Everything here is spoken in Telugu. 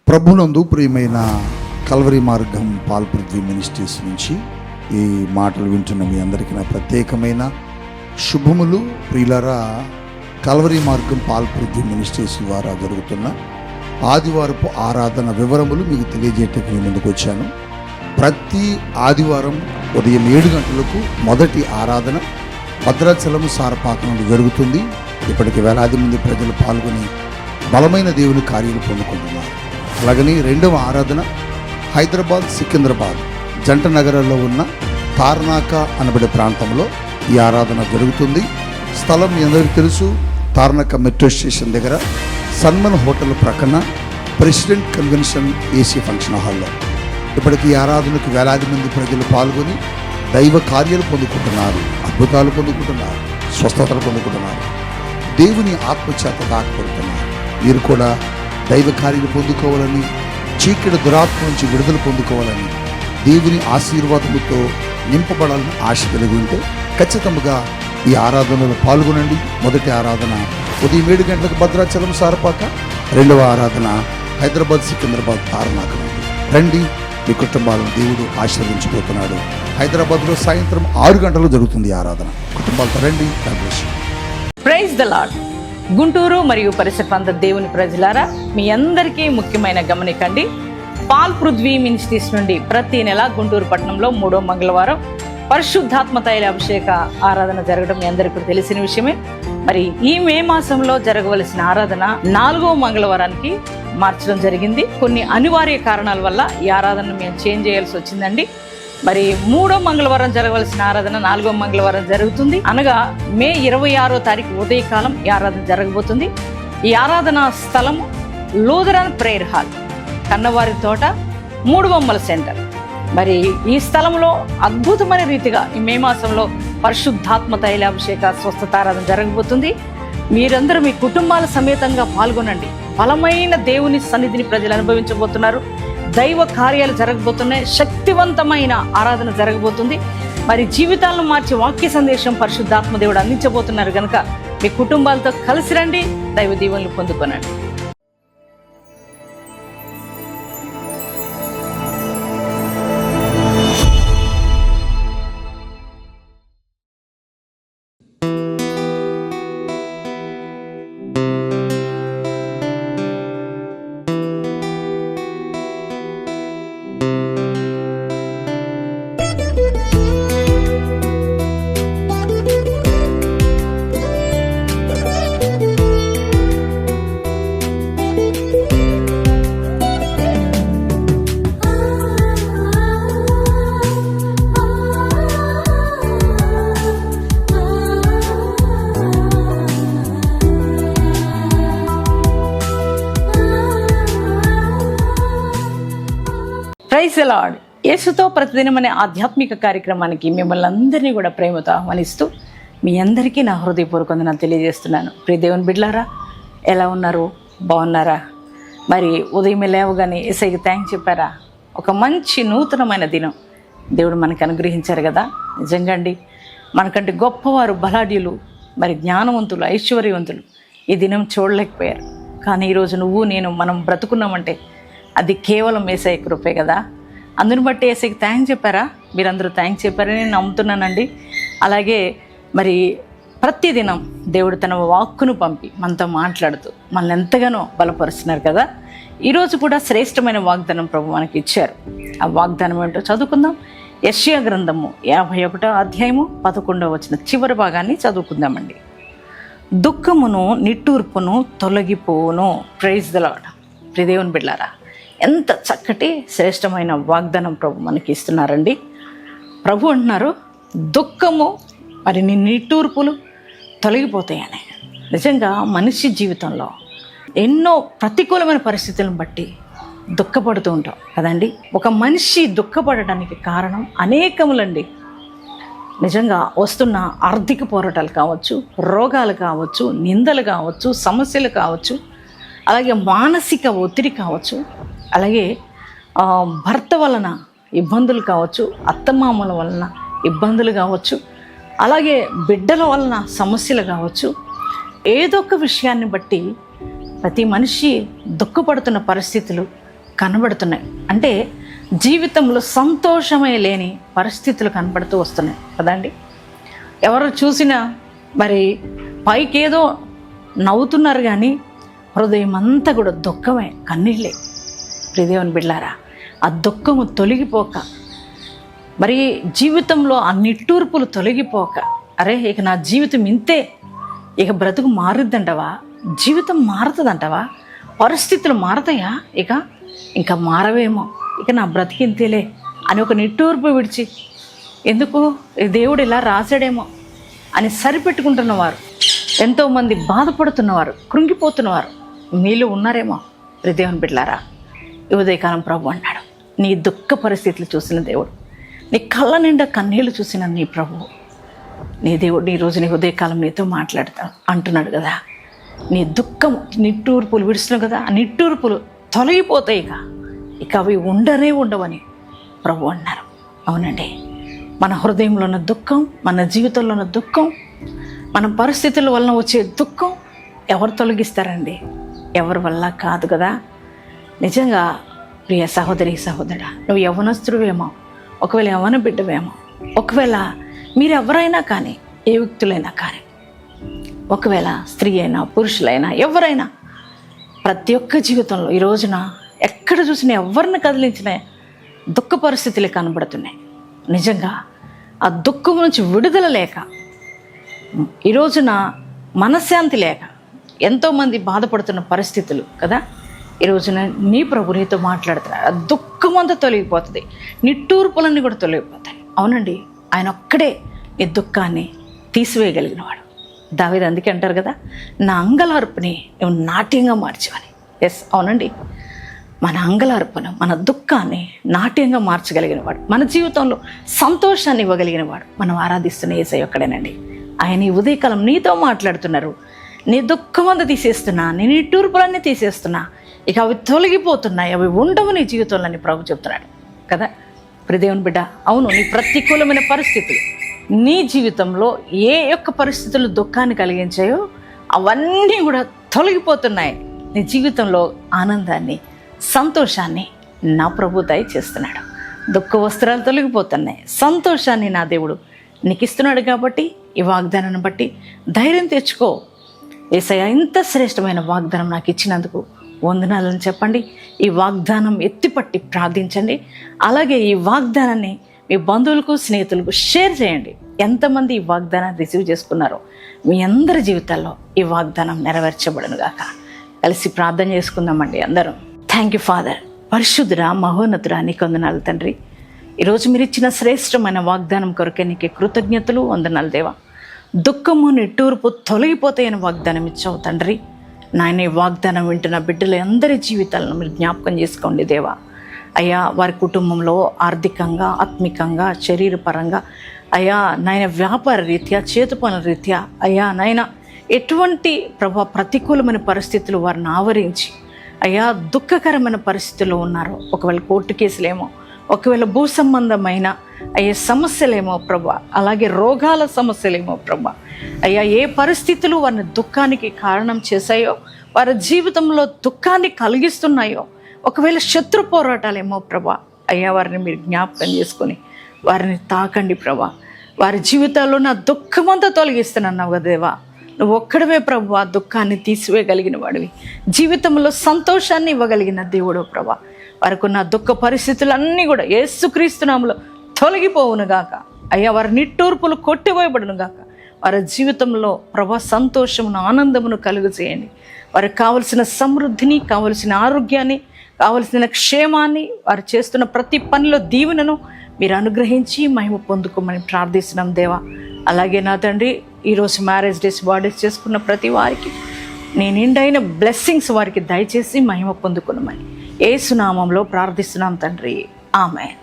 ప్రభునందు ప్రియమైన కల్వరి మార్గం పాల్పృథ్వీ మినిస్ట్రీస్ నుంచి ఈ మాటలు వింటున్న మీ అందరికీ నా ప్రత్యేకమైన శుభములు. ప్రియులారా, కల్వరి మార్గం పాల్పృథ్వీ మినిస్ట్రీస్ ద్వారా జరుగుతున్న ఆదివారపు ఆరాధన వివరములు మీకు తెలియజేయటానికి మీ ముందుకు వచ్చాను. ప్రతి ఆదివారం ఉదయం 7 గంటలకు మొదటి ఆరాధన భద్రాచలం సారపాక నుండి జరుగుతుంది. ఇప్పటికి వేలాది మంది ప్రజలు పాల్గొని బలమైన దేవుని కార్యాలు పొందుకుంటున్నారు. అలాగని రెండవ ఆరాధన హైదరాబాద్ సికింద్రాబాద్ జంట నగరాల్లో ఉన్న తార్నాక అనబడే ప్రాంతంలో ఈ ఆరాధన జరుగుతుంది. స్థలం మీ అందరికీ తెలుసు. తార్నాక మెట్రో స్టేషన్ దగ్గర సన్మన్ హోటల్ ప్రక్కన ప్రెసిడెంట్ కన్వెన్షన్ ఏసీ ఫంక్షన్ హాల్లో ఇప్పటికి ఈ ఆరాధనకు వేలాది మంది ప్రజలు పాల్గొని దైవ కార్యాలు పొందుకుంటున్నారు, అద్భుతాలు పొందుకుంటున్నారు, స్వస్థతలు పొందుకుంటున్నారు, దేవుని ఆత్మచేత దాకపడుతున్నారు. మీరు కూడా దైవ కార్యాలు పొందుకోవాలని, చీకటి దురాత్మ నుంచి విడుదల పొందుకోవాలని, దేవుని ఆశీర్వాదముతో నింపబడాలని ఆశ కలిగి ఉంటే ఖచ్చితంగా ఈ ఆరాధనలో పాల్గొనండి. మొదటి ఆరాధన ఉదయం 7 గంటలకు భద్రాచలం సారపాక, రెండవ ఆరాధన హైదరాబాద్ సికింద్రాబాద్ తార్నాక నుండి రండి. మీ కుటుంబాలను దేవుడు ఆశీర్వదించబోతున్నాడు. హైదరాబాద్లో సాయంత్రం 6 గంటలకు జరుగుతుంది ఆరాధన. కుటుంబాలతో రండి. Praise the lord. గుంటూరు మరియు పరిసర ప్రాంత దేవుని ప్రజలారా, మీ అందరికీ ముఖ్యమైన గమనికండి. పాల్పృథ్వీ మినిస్ట్రీస్ నుండి ప్రతి నెల గుంటూరు పట్టణంలో 3వ మంగళవారం పరిశుద్ధాత్మ తైల అభిషేక ఆరాధన జరగడం మీ అందరికీ తెలిసిన విషయమే. మరి ఈ మే మాసంలో జరగవలసిన ఆరాధన 4వ మంగళవారానికి మార్చడం జరిగింది. కొన్ని అనివార్య కారణాల వల్ల ఈ ఆరాధనను మేము చేంజ్ చేయాల్సి వచ్చిందండి. మరి 3వ మంగళవారం జరగవలసిన ఆరాధన 4వ మంగళవారం జరుగుతుంది. అనగా మే 26వ తారీఖు ఉదయకాలం ఈ ఆరాధన జరగబోతుంది. ఈ ఆరాధన స్థలము లూథరన్ ప్రేయర్ హాల్, కన్నవారి తోట, 3 బొమ్మల సెంటర్. మరి ఈ స్థలంలో అద్భుతమైన రీతిగా ఈ మే మాసంలో పరిశుద్ధాత్మ తైలాభిషేక స్వస్థత ఆరాధన జరగబోతుంది. మీరందరూ మీ కుటుంబాల సమేతంగా పాల్గొనండి. బలమైన దేవుని సన్నిధిని ప్రజలు అనుభవించబోతున్నారు. దైవ కార్యాలు జరగబోతున్నాయి. శక్తివంతమైన ఆరాధన జరగబోతుంది. మరి జీవితాలను మార్చి వాక్య సందేశం పరిశుద్ధాత్మ దేవుడు అందించబోతున్నారు కనుక మీ కుటుంబాలతో కలిసి రండి, దైవ దీవెనలు పొందుకోనండి. Praise the lord. యేసుతో ప్రతిదినం అనే ఆధ్యాత్మిక కార్యక్రమానికి మిమ్మల్ని అందరినీ కూడా ప్రేమతో ఆహ్వానిస్తూ మీ అందరికీ నా హృదయపూర్వక వందనాలు తెలియజేస్తున్నాను. ప్రియ దేవుని బిడ్డలారా, ఎలా ఉన్నారు? బాగున్నారా? మరి ఉదయం లేవగానే యేసయ్యకి థ్యాంక్స్ చెప్పారా? ఒక మంచి నూతనమైన దినం దేవుడు మనకు అనుగ్రహించారు కదా. నిజంగా అండి, మనకంటే గొప్పవారు, బలాఢ్యులు, మరి జ్ఞానవంతులు, ఐశ్వర్యవంతులు ఈ దినం చూడలేకపోయారు. కానీ ఈరోజు నువ్వు నేను మనం బ్రతుకున్నామంటే అది కేవలం యేసయ్య కృపే కదా. అందుని బట్టి యేసయ్యకి థ్యాంక్స్ చెప్పారా? మీరందరూ థ్యాంక్స్ చెప్పారని నేను నమ్ముతున్నానండి. అలాగే మరి ప్రతిదినం దేవుడు తన వాక్కును పంపి మనతో మాట్లాడుతూ మనల్ని ఎంతగానో బలపరుస్తున్నారు కదా. ఈరోజు కూడా శ్రేష్టమైన వాగ్దానం ప్రభు మనకి ఇచ్చారు. ఆ వాగ్దానం ఏంటో చదువుకుందాం. యెషయా గ్రంథము 51వ అధ్యాయము 11వ వచనం చివరి భాగాన్ని చదువుకుందామండి. దుఃఖమును నిట్టూర్పును తొలగిపోవును. Praise the Lord. ప్రియ దేవుని బిడ్డలారా, ఎంత చక్కటి శ్రేష్టమైన వాగ్దానం ప్రభు మనకి ఇస్తున్నారండి. ప్రభు అంటున్నారు, దుఃఖము మరి నీ నిట్టూర్పులు తొలగిపోతాయని. నిజంగా మనిషి జీవితంలో ఎన్నో ప్రతికూలమైన పరిస్థితులను బట్టి దుఃఖపడుతూ ఉంటాం కదండి. ఒక మనిషి దుఃఖపడడానికి కారణం అనేకములండి. నిజంగా వస్తున్న ఆర్థిక పోరాటాలు కావచ్చు, రోగాలు కావచ్చు, నిందలు కావచ్చు, సమస్యలు కావచ్చు, అలాగే మానసిక ఒత్తిడి కావచ్చు, అలాగే భర్త వలన ఇబ్బందులు కావచ్చు, అత్తమామల వలన ఇబ్బందులు కావచ్చు, అలాగే బిడ్డల వలన సమస్యలు కావచ్చు. ఏదో ఒక విషయాన్ని బట్టి ప్రతి మనిషి దుఃఖపడుతున్న పరిస్థితులు కనబడుతున్నాయి. అంటే జీవితంలో సంతోషమే లేని పరిస్థితులు కనబడుతూ వస్తున్నాయి కదండి. ఎవరు చూసినా మరి పైకేదో నవ్వుతున్నారు కానీ హృదయం అంతా కూడా దుఃఖమే, కన్నీళ్ళే. ప్రియదేవుని బిడ్డలారా, ఆ దుఃఖము తొలగిపోక, మరి జీవితంలో ఆ నిట్టూర్పులు తొలగిపోక, అరే ఇక నా జీవితం ఇంతే, ఇక బ్రతుకు మారుద్దంటవా, జీవితం మారుతుందంటవా, పరిస్థితులు మారతాయా, ఇంకా మారవేమో, ఇక నా బ్రతికింతేలే అని ఒక నిట్టూర్పు విడిచి, ఎందుకు దేవుడు ఇలా రాశాడేమో అని సరిపెట్టుకుంటున్నవారు, ఎంతోమంది బాధపడుతున్నవారు, కృంగిపోతున్నవారు మీలో ఉన్నారేమో. దేవుని బిడ్డలారా, ఈ ఉదయకాలం ప్రభు అన్నాడు, నీ దుఃఖ పరిస్థితులు చూసిన దేవుడు, నీ కళ్ళ నిండా కన్నీళ్లు చూసిన నీ ప్రభువు, నీ దేవుడు ఈ రోజు నీ ఉదయకాలం నీతో మాట్లాడతాడు అంటున్నాడు కదా. నీ దుఃఖం నిట్టూర్పులు విడుస్తున్నావు కదా, ఆ నిట్టూర్పులు తొలగిపోతాయి, ఇక అవి ఉండవని ప్రభు అన్నారు. అవునండి, మన హృదయంలో ఉన్న దుఃఖం, మన జీవితంలో ఉన్న దుఃఖం, మన పరిస్థితుల వలన వచ్చే దుఃఖం ఎవరు తొలగిస్తారండి? ఎవరి వల్ల కాదు కదా. నిజంగా ప్రియ సహోదరి సహోదరా, నువ్వు యవ్వనస్తుడివేమో, ఒకవేళ యవ్వన బిడ్డవేమో, ఒకవేళ మీరు ఎవరైనా కానీ, ఏ వ్యక్తులైనా కానీ, ఒకవేళ స్త్రీ అయినా పురుషులైనా ఎవరైనా, ప్రతి ఒక్క జీవితంలో ఈ రోజున ఎక్కడ చూసినా ఎవరిని కదిలించినా దుఃఖ పరిస్థితులు కనబడుతున్నాయి. నిజంగా ఆ దుఃఖం నుంచి విడుదల లేక, ఈ రోజున మనశ్శాంతి లేక ఎంతోమంది బాధపడుతున్న పరిస్థితులు కదా. ఈ రోజున నీ ప్రభు నీతో మాట్లాడుతున్నాడు. ఆ దుఃఖం అంతా తొలగిపోతుంది, నిట్టూర్పులన్నీ కూడా తొలగిపోతాయి. అవునండి, ఆయన ఒక్కడే నీ దుఃఖాన్ని తీసివేయగలిగిన వాడు. దావీదు అందుకే అంటారు కదా, నా అంగలార్పుని నువ్వు నాట్యంగా మార్చవని. ఎస్, అవునండి, మన అంగలార్పును, మన దుఃఖాన్ని నాట్యంగా మార్చగలిగిన వాడు, మన జీవితంలో సంతోషాన్ని ఇవ్వగలిగిన వాడు మనం ఆరాధిస్తున్న యేసయ్య ఒక్కడేనండి. ఆయన ఈ ఉదయకాలం నీతో మాట్లాడుతున్నారు. నీ దుఃఖం అంతా తీసేస్తున్నా, నీ నిట్టూర్పులన్నీ తీసేస్తున్నా, ఇక అవి తొలగిపోతున్నాయి, అవి ఉండవు నీ జీవితంలో అని ప్రభు చెప్తున్నాడు కదా. ప్రియదేవుని బిడ్డ, అవును, నీ ప్రతికూలమైన పరిస్థితులు, నీ జీవితంలో ఏ యొక్క పరిస్థితులు దుఃఖాన్ని కలిగించాయో అవన్నీ కూడా తొలగిపోతున్నాయి. నీ జీవితంలో ఆనందాన్ని, సంతోషాన్ని నా ప్రభు దయచేస్తున్నాడు. దుఃఖ వస్త్రాలు తొలగిపోతున్నాయి, సంతోషాన్ని నా దేవుడు నీకు ఇస్తున్నాడు. కాబట్టి ఈ వాగ్దానాన్ని బట్టి ధైర్యం తెచ్చుకో. యేసయ్య ఇంత శ్రేష్టమైన వాగ్దానం నాకు ఇచ్చినందుకు వందనాలని చెప్పండి. ఈ వాగ్దానం ఎత్తిపట్టి ప్రార్థించండి. అలాగే ఈ వాగ్దానాన్ని మీ బంధువులకు, స్నేహితులకు షేర్ చేయండి. ఎంతమంది ఈ వాగ్దానాన్ని రిసీవ్ చేసుకున్నారో మీ అందరి జీవితాల్లో ఈ వాగ్దానం నెరవేర్చబడును గాక. కలిసి ప్రార్థన చేసుకుందామండి అందరం. థ్యాంక్ యూ ఫాదర్, పరిశుద్ధుడా, మహోన్నతుడా, నీకు వందనాలు తండ్రి. ఈరోజు మీరు ఇచ్చిన శ్రేష్టమైన వాగ్దానం కొరకే నీకే కృతజ్ఞతలు, వందనాలు దేవా. దుఃఖము నిట్టూర్పు తొలగిపోతాయని వాగ్దానం ఇచ్చావు తండ్రి. నాయన, ఈ వాగ్దానం వింటున్న బిడ్డల అందరి జీవితాలను మీరు జ్ఞాపకం చేసుకోండి దేవా. అయ్యా, వారి కుటుంబంలో ఆర్థికంగా, ఆత్మికంగా, శరీరపరంగా, అయ్యా నాయన వ్యాపార రీత్యా, చేతు పనుల రీత్యా, అయ్యా నాయన ఎటువంటి ప్రతికూలమైన పరిస్థితులు వారిని ఆవరించి అయ్యా దుఃఖకరమైన పరిస్థితుల్లో ఉన్నారు. ఒకవేళ కోర్టు కేసులేమో, ఒకవేళ భూ సంబంధమైన అయ్యే సమస్యలేమో ప్రభా, అలాగే రోగాల సమస్యలేమో ప్రభా, అయ్యా ఏ పరిస్థితులు వారిని దుఃఖానికి కారణం చేశాయో, వారి జీవితంలో దుఃఖాన్ని కలిగిస్తున్నాయో, ఒకవేళ శత్రు పోరాటాలేమో ప్రభా, అయ్యా వారిని మీరు జ్ఞాపకం చేసుకొని వారిని తాకండి ప్రభా. వారి జీవితాల్లో నా దుఃఖమంతా తొలగిస్తున్నావు కదా దేవా. నువ్వు ఒక్కడవే ప్రభు ఆ దుఃఖాన్ని తీసివేయగలిగిన వాడివి, జీవితంలో సంతోషాన్ని ఇవ్వగలిగిన దేవుడు ప్రభా. వారికి ఉన్న దుఃఖ పరిస్థితులన్నీ కూడా యేసుక్రీస్తు నామములో తొలగిపోవును గాక. అయ్యా, వారి నిట్టూర్పులు కొట్టివేయబడును గాక. వారి జీవితంలో ప్రభా సంతోషమును, ఆనందమును కలుగు చేయండి. వారికి కావలసిన సమృద్ధిని, కావలసిన ఆరోగ్యాన్ని, కావలసిన క్షేమాన్ని, వారు చేస్తున్న ప్రతి పనిలో దీవెనను మీరు అనుగ్రహించి మహిమ పొందుకోమని ప్రార్థిస్తున్నాం దేవా. అలాగే నా తండ్రి, ఈరోజు మ్యారేజ్ డేస్, బర్త్డేస్ చేసుకున్న ప్రతి వారికి నీ నిండైన బ్లెస్సింగ్స్ వారికి దయచేసి మహిమ పొందుకున్నామని యేసు నామములో ప్రార్థిస్తున్నాం తండ్రి. ఆమేన్.